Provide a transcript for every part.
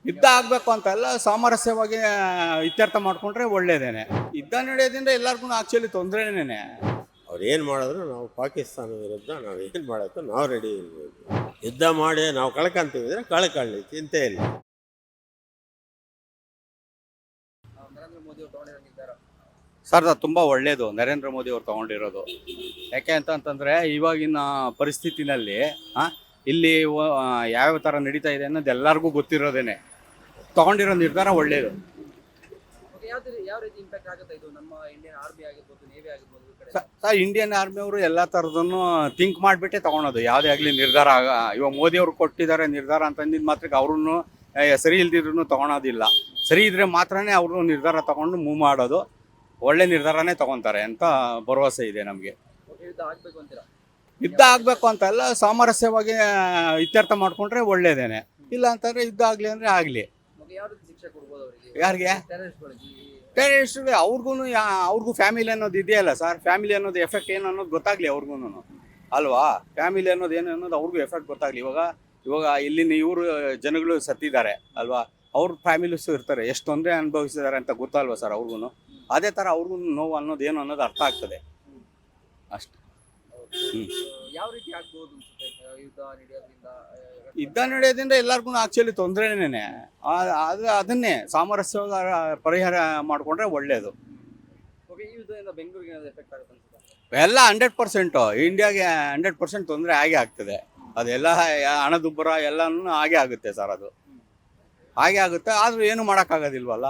ಯುದ್ಧ ಆಗಬೇಕು ಅಂತೆಲ್ಲ ಸಾಮರಸ್ಯವಾಗಿ ಇತ್ಯರ್ಥ ಮಾಡಿಕೊಂಡ್ರೆ ಒಳ್ಳೇದೇನೆ. ಯುದ್ಧ ನಡೆಯೋದ್ರಿಂದ ಎಲ್ಲರಿಗೂ ಆ್ಯಕ್ಚುಲಿ ತೊಂದರೆನೇ. ಅವ್ರು ಏನು ಮಾಡಿದ್ರು ನಾವು ಪಾಕಿಸ್ತಾನ ವಿರುದ್ಧ ನಾವು ಏನು ಮಾಡೋಕ್ಕೂ ನಾವು ರೆಡಿ ಇರಬೇಕು. ಯುದ್ಧ ಮಾಡಿ ನಾವು ಕಳ್ಕೊಂತೀವಿದ್ರೆ ಕಳ್ಕೊಳ್ಳಿ, ಚಿಂತೆ ಇಲ್ಲ. ನರೇಂದ್ರ ಮೋದಿ ಅವರು ತಗೊಂಡಿರೋ ನಿರ್ಧಾರ ಸರ್ ಅದು ತುಂಬ ಒಳ್ಳೆಯದು ನರೇಂದ್ರ ಮೋದಿ ಅವರು ತೊಗೊಂಡಿರೋದು. ಯಾಕೆ ಅಂತಂತಂದರೆ ಇವಾಗಿನ ಪರಿಸ್ಥಿತಿನಲ್ಲಿ ಇಲ್ಲಿ ಯಾವ ಥರ ನಡೀತಾ ಇದೆ ಅನ್ನೋದು ಎಲ್ಲರಿಗೂ ಗೊತ್ತಿರೋದೇನೆ. ತೊಗೊಂಡಿರೋ ನಿರ್ಧಾರ ಒಳ್ಳೆಯದು. ಯಾವ ರೀತಿ ಇಂಪ್ಯಾಕ್ಟ್ ಆಗುತ್ತೆ ಇದು ನಮ್ಮ ಇಂಡಿಯನ್ ಆರ್ಮಿ ಆಗಿರ್ಬೋದು, ನೇವಿ ಆಗಿರ್ಬೋದು ಈ ಕಡೆ? ಸರ್ ಇಂಡಿಯನ್ ಆರ್ಮಿಯವರು ಎಲ್ಲ ಥರದನ್ನು ಥಿಂಕ್ ಮಾಡಿಬಿಟ್ಟೆ ತೊಗೊಳೋದು ಯಾವುದೇ ಆಗಲಿ ನಿರ್ಧಾರ. ಇವಾಗ ಮೋದಿ ಅವರು ಕೊಟ್ಟಿದ್ದಾರೆ ನಿರ್ಧಾರ ಅಂತಂದಿದ್ದು ಮಾತ್ರಕ್ಕೆ ಅವ್ರನ್ನು ಸರಿ ಇಲ್ದಿದ್ರು ತೊಗೊಳೋದಿಲ್ಲ. ಸರಿ ಇದ್ರೆ ಮಾತ್ರನೇ ಅವರು ನಿರ್ಧಾರ ತೊಗೊಂಡು ಮೂವ್ ಮಾಡೋದು. ಒಳ್ಳೆ ನಿರ್ಧಾರನೇ ತೊಗೊತಾರೆ ಅಂತ ಭರವಸೆ ಇದೆ ನಮಗೆ. ಯುದ್ಧ ಆಗ್ಬೇಕು ಅಂತೀರಾ? ಯುದ್ಧ ಆಗಬೇಕು ಅಂತೆಲ್ಲ ಸಾಮರಸ್ಯವಾಗಿ ಇತ್ಯರ್ಥ ಮಾಡಿಕೊಂಡ್ರೆ ಒಳ್ಳೇದೇನೆ. ಇಲ್ಲ ಅಂತಂದರೆ ಯುದ್ಧ ಆಗಲಿ ಅಂದರೆ ಆಗಲಿ. ಯಾವ ರೀತಿ ಶಿಕ್ಷೆ ಕೊಡ್ಬೋದು ಅವರಿಗೆ? ಯಾರಿಗೆ? ಟೆರರಿಸ್ಟ್ಗೆ ಅವ್ರಿಗೂ ಫ್ಯಾಮಿಲಿ ಅನ್ನೋದು ಇದೆಯಲ್ಲ ಸರ್. ಫ್ಯಾಮಿಲಿ ಅನ್ನೋದು ಎಫೆಕ್ಟ್ ಏನು ಅನ್ನೋದು ಗೊತ್ತಾಗಲಿ ಅವ್ರಿಗೂ ಅಲ್ವಾ. ಫ್ಯಾಮಿಲಿ ಅನ್ನೋದು ಏನು ಅನ್ನೋದು ಅವ್ರಿಗೂ ಎಫೆಕ್ಟ್ ಗೊತ್ತಾಗಲಿ. ಇವಾಗ ಇಲ್ಲಿನ ಇವರು ಜನಗಳು ಸತ್ತಿದ್ದಾರೆ ಅಲ್ವಾ, ಅವ್ರ ಫ್ಯಾಮಿಲೀಸು ಇರ್ತಾರೆ, ಎಷ್ಟು ತೊಂದರೆ ಅನುಭವಿಸಿದ್ದಾರೆ ಅಂತ ಗೊತ್ತಲ್ವ ಸರ್ ಅವ್ರಿಗೂ. ಅದೇ ಥರ ಅವ್ರಿಗೂ ನೋವು ಅನ್ನೋದು ಏನು ಅನ್ನೋದು ಅರ್ಥ ಆಗ್ತದೆ ಅಷ್ಟೆ. ಯಾವ ರೀತಿ ಆಗ್ಬೋದು ಅನ್ಸುತ್ತೆ ಯುದ್ಧ ನಡೆಯೋದ್ರಿಂದ? ಯುದ್ಧ ನಡೆಯೋದ್ರಿಂದ ಎಲ್ಲರಿಗೂ ಆ್ಯಕ್ಚುಲಿ ತೊಂದರೆನೇ. ಅದನ್ನೇ ಸಾಮರಸ್ಯವಾಗಿ ಪರಿಹಾರ ಮಾಡಿಕೊಂಡ್ರೆ ಒಳ್ಳೆಯದು. ಓಕೆ, ಈ ಯುದ್ಧದಿಂದ ಬೆಂಗಳೂರಿಗೆ ಏನಾದ್ರು ಎಫೆಕ್ಟ್ ಆಗುತ್ತೆ ಅನ್ಸುತ್ತೆ? ಎಲ್ಲ 100% ಇಂಡಿಯಾಗೆ 100% ತೊಂದರೆ ಆಗೇ ಆಗ್ತದೆ. ಅದೆಲ್ಲ ಹಣದುಬ್ಬರ ಎಲ್ಲನೂ ಹಾಗೆ ಆಗುತ್ತೆ ಸರ್. ಅದು ಹಾಗೆ ಆಗುತ್ತೆ. ಆದರೂ ಏನು ಮಾಡೋಕ್ಕಾಗೋದಿಲ್ವಲ್ಲ.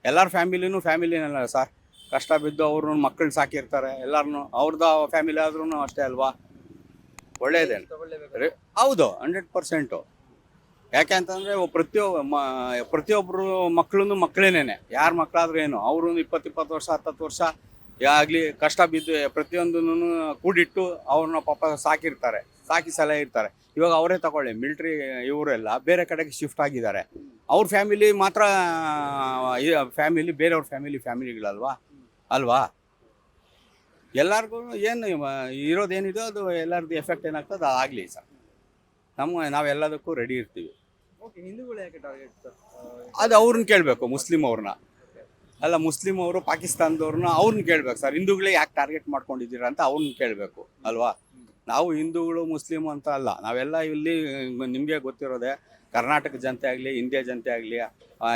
ಎಲ್ಲರ ಫ್ಯಾಮಿಲಿನಲ್ಲ ಸರ್. ಕಷ್ಟ ಬಿದ್ದು ಅವ್ರ ಮಕ್ಕಳನ್ನ ಸಾಕಿರ್ತಾರೆ ಎಲ್ಲರನ್ನೂ. ಅವ್ರದ್ದು ಫ್ಯಾಮಿಲಿ ಆದ್ರೂ ಅಷ್ಟೇ ಅಲ್ವಾ. ಒಳ್ಳೆಯದೇನು ಹೌದು 100%. ಯಾಕೆ ಅಂತಂದರೆ ಪ್ರತಿಯೊಬ್ಬರು ಮಕ್ಕಳೇನೆ. ಯಾರ ಮಕ್ಕಳಾದ್ರೂ ಏನು, ಅವರು 20 ವರ್ಷ 10 ವರ್ಷ ಆಗಲಿ ಕಷ್ಟ ಬಿದ್ದು ಪ್ರತಿಯೊಂದನ್ನು ಕೂಡಿಟ್ಟು ಅವ್ರನ್ನ ಪಾಪ ಸಾಕಿ ಸಲಹೆ ಇರ್ತಾರೆ. ಇವಾಗ ಅವರೇ ತಗೊಳ್ಳಿ, ಮಿಲ್ಟ್ರಿ ಇವರೆಲ್ಲ ಬೇರೆ ಕಡೆಗೆ ಶಿಫ್ಟ್ ಆಗಿದ್ದಾರೆ. ಅವ್ರ ಫ್ಯಾಮಿಲಿ ಮಾತ್ರ ಬೇರೆಯವ್ರ ಫ್ಯಾಮಿಲಿಗಳಲ್ವಾ ಅಲ್ವಾ. ಎಲ್ಲರಿಗೂ ಏನು ಇರೋದೇನಿದೆ ಅದು ಎಲ್ಲರದ್ದು ಎಫೆಕ್ಟ್ ಏನಾಗ್ತದೆ ಅದು ಆಗಲಿ ಸರ್. ನಾವೆಲ್ಲದಕ್ಕೂ ರೆಡಿ ಇರ್ತೀವಿ. ಓಕೆ, ಹಿಂದೂಗಳು ಯಾಕೆ ಟಾರ್ಗೆಟ್ ಸರ್? ಅದು ಅವ್ರನ್ನ ಕೇಳಬೇಕು, ಮುಸ್ಲಿಂ ಅವ್ರನ್ನ ಅಲ್ಲ. ಮುಸ್ಲಿಂ ಅವರು ಪಾಕಿಸ್ತಾನದವ್ರನ್ನ ಅವ್ರನ್ನ ಕೇಳಬೇಕು ಸರ್. ಹಿಂದೂಗಳೇ ಯಾಕೆ ಟಾರ್ಗೆಟ್ ಮಾಡ್ಕೊಂಡಿದ್ದೀರಾ ಅಂತ ಅವ್ರನ್ನ ಕೇಳಬೇಕು ಅಲ್ವಾ. ನಾವು ಹಿಂದೂಗಳು ಮುಸ್ಲಿಂ ಅಂತ ಅಲ್ಲ. ನಾವೆಲ್ಲ ಇಲ್ಲಿ ನಿಮಗೆ ಗೊತ್ತಿರೋದೆ, ಕರ್ನಾಟಕ ಜನತೆ ಆಗಲಿ ಇಂಡಿಯಾ ಜನತೆ ಆಗಲಿ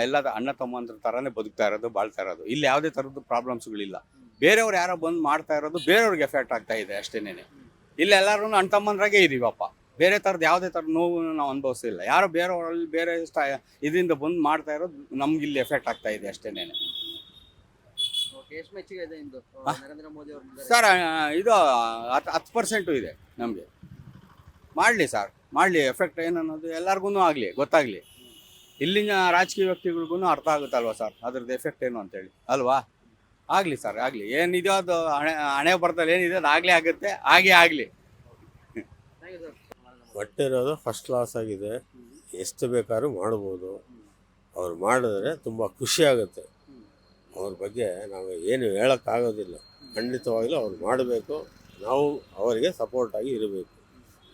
ಎಲ್ಲ ಅಣ್ಣ ತಮ್ಮಂದ್ರ ಥರನೇ ಬದುಕ್ತಾ ಇರೋದು, ಬಾಳ್ತಾ ಇರೋದು. ಇಲ್ಲಿ ಯಾವುದೇ ಥರದ್ದು ಪ್ರಾಬ್ಲಮ್ಸ್ಗಳಿಲ್ಲ. ಬೇರೆಯವ್ರು ಯಾರೋ ಬಂದು ಮಾಡ್ತಾ ಇರೋದು ಬೇರೆಯವ್ರಿಗೆ ಎಫೆಕ್ಟ್ ಆಗ್ತಾ ಇದೆ ಅಷ್ಟೇನೆ. ಇಲ್ಲಿ ಎಲ್ಲರೂ ಅಣ್ಣ ತಮ್ಮಂದ್ರಾಗೆ ಇದೀವಪ್ಪ. ಬೇರೆ ಥರದ್ದು ಯಾವುದೇ ಥರದ ನೋವು ನಾವು ಅನುಭವಿಸಿಲ್ಲ. ಯಾರೋ ಬೇರೆಯವರಲ್ಲಿ ಬೇರೆ ಇದರಿಂದ ಬಂದು ಮಾಡ್ತಾ ಇರೋದು ನಮ್ಗೆ ಇಲ್ಲಿ ಎಫೆಕ್ಟ್ ಆಗ್ತಾ ಇದೆ ಅಷ್ಟೇನೆ. ಓಕೆ, ಎಷ್ಟು ಮೆಚ್ಚುಗೆ ಇದೆ ಇಂದು ನರೇಂದ್ರ ಮೋದಿ ಅವರು? ಸರ್ ಇದು 10% ಇದೆ ನಮಗೆ. ಮಾಡಲಿ ಸರ್, ಮಾಡಲಿ. ಎಫೆಕ್ಟ್ ಏನನ್ನೋದು ಎಲ್ಲರಿಗೂ ಆಗಲಿ, ಗೊತ್ತಾಗಲಿ. ಇಲ್ಲಿನ ರಾಜಕೀಯ ವ್ಯಕ್ತಿಗಳಿಗೂ ಅರ್ಥ ಆಗುತ್ತಲ್ವ ಸರ್ ಅದ್ರದ್ದು ಎಫೆಕ್ಟ್ ಏನು ಅಂತೇಳಿ ಅಲ್ವಾ. ಆಗಲಿ ಸರ್, ಆಗಲಿ. ಏನಿದೆಯೋ ಅದು ಹಣೆ ಬರ್ತಲ್ಲಿ ಏನಿದೆ ಅದು ಆಗಲೇ ಆಗುತ್ತೆ, ಹಾಗೇ ಆಗಲಿ. ಒಟ್ಟಿರೋದು ಫಸ್ಟ್ ಕ್ಲಾಸ್ ಆಗಿದೆ. ಎಷ್ಟು ಬೇಕಾದ್ರೂ ಮಾಡ್ಬೋದು. ಅವ್ರು ಮಾಡಿದ್ರೆ ತುಂಬ ಖುಷಿ ಆಗುತ್ತೆ. ಅವ್ರ ಬಗ್ಗೆ ನಾವು ಏನು ಹೇಳೋಕ್ಕಾಗೋದಿಲ್ಲ. ಖಂಡಿತವಾಗಲೂ ಅವ್ರು ಮಾಡಬೇಕು. ನಾವು ಅವರಿಗೆ ಸಪೋರ್ಟಾಗಿ ಇರಬೇಕು.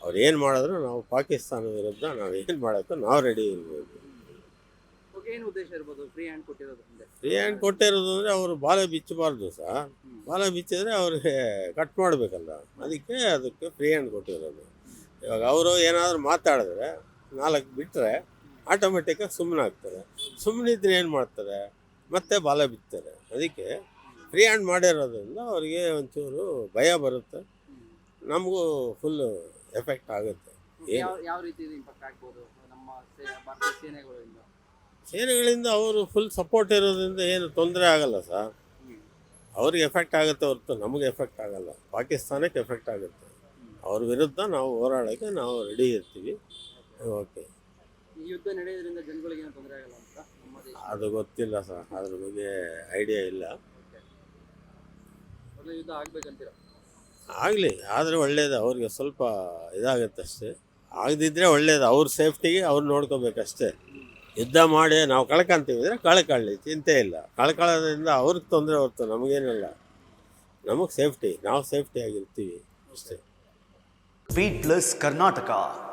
ಅವ್ರು ಏನು ಮಾಡಿದ್ರು ನಾವು ಪಾಕಿಸ್ತಾನ ವಿರುದ್ಧ ನಾವು ಏನು ಮಾಡೋಕ್ಕೂ ನಾವು ರೆಡಿ ಇರಬೇಕು. ಏನು ಉದ್ದೇಶ ಇರ್ಬೋದು ಫ್ರೀ ಹ್ಯಾಂಡ್ ಕೊಟ್ಟಿರೋದು? ಫ್ರೀ ಹ್ಯಾಂಡ್ ಕೊಟ್ಟಿರೋದು ಅಂದರೆ ಅವರು ಬಾಲ ಬಿಚ್ಚಬಾರ್ದು ಸರ್. ಬಾಲ ಬಿಚ್ಚಿದ್ರೆ ಅವ್ರಿಗೆ ಕಟ್ ಮಾಡಬೇಕಲ್ಲ, ಅದಕ್ಕೆ ಫ್ರೀ ಹ್ಯಾಂಡ್ ಕೊಟ್ಟಿರೋದು. ಇವಾಗ ಅವರು ಏನಾದರೂ ಮಾತಾಡಿದ್ರೆ 4 ಬಿಟ್ಟರೆ ಆಟೋಮೆಟಿಕ್ಕಾಗಿ ಸುಮ್ಮನೆ ಆಗ್ತಾರೆ. ಸುಮ್ಮನಿದ್ರೆ ಏನು ಮಾಡ್ತಾರೆ, ಮತ್ತೆ ಬಾಲ ಬಿತ್ತಾರೆ. ಅದಕ್ಕೆ ಫ್ರೀ ಹ್ಯಾಂಡ್ ಮಾಡಿರೋದ್ರಿಂದ ಅವರಿಗೆ ಒಂಚೂರು ಭಯ ಬರುತ್ತೆ. ನಮಗೂ ಫುಲ್ಲು ಎಫೆಕ್ಟ್ ಆಗುತ್ತೆ. ಯಾವ ರೀತಿ ಇಂಪ್ಯಾಕ್ಟ್ ಆಗ್ಬೋದು ನಮ್ಮ ಭಾರತೀಯ ಸೇನೆಗಳಿಂದ ಅವರು ಫುಲ್ ಸಪೋರ್ಟ್ ಇರೋದ್ರಿಂದ ಏನು ತೊಂದರೆ ಆಗಲ್ಲ ಸರ್. ಅವ್ರಿಗೆ ಎಫೆಕ್ಟ್ ಆಗುತ್ತೆ ಹೊರತು ನಮಗೆ ಎಫೆಕ್ಟ್ ಆಗಲ್ಲ. ಪಾಕಿಸ್ತಾನಕ್ಕೆ ಎಫೆಕ್ಟ್ ಆಗುತ್ತೆ. ಅವ್ರ ವಿರುದ್ಧ ನಾವು ಹೋರಾಡೋಕ್ಕೆ ನಾವು ರೆಡಿ ಇರ್ತೀವಿ. ಓಕೆ, ಈ ಯುದ್ಧ ನಡೆಯೋದ್ರಿಂದ ಜನಗಳಿಗೆ ಏನು ತೊಂದರೆ ಆಗಲ್ಲ ಅಂತ ನಮ್ಮ ದೇಶ? ಅದು ಗೊತ್ತಿಲ್ಲ ಸರ್, ಅದ್ರ ಬಗ್ಗೆ ಐಡಿಯಾ ಇಲ್ಲ. ಯುದ್ಧ ಆಗ್ಬೇಕಂತೀರ? ಆಗಲಿ, ಆದರೆ ಒಳ್ಳೇದು. ಅವ್ರಿಗೆ ಸ್ವಲ್ಪ ಇದಾಗುತ್ತೆ ಅಷ್ಟೇ. ಆಗದಿದ್ದರೆ ಒಳ್ಳೇದು. ಅವ್ರ ಸೇಫ್ಟಿಗೆ ಅವ್ರು ನೋಡ್ಕೋಬೇಕಷ್ಟೇ. ಯುದ್ಧ ಮಾಡಿ ನಾವು ಕಳ್ಕೊಂತೀವಿದ್ರೆ ಕಳ್ಕೊಳ್ಳಿ, ಚಿಂತೆ ಇಲ್ಲ. ಕಳ್ಕೊಳ್ಳೋದ್ರಿಂದ ಅವ್ರಿಗೆ ತೊಂದರೆ ಹೊರತು ನಮಗೇನಿಲ್ಲ. ನಮಗೆ ಸೇಫ್ಟಿ, ನಾವು ಸೇಫ್ಟಿಯಾಗಿರ್ತೀವಿ ಅಷ್ಟೇ. Feed Plus Karnataka.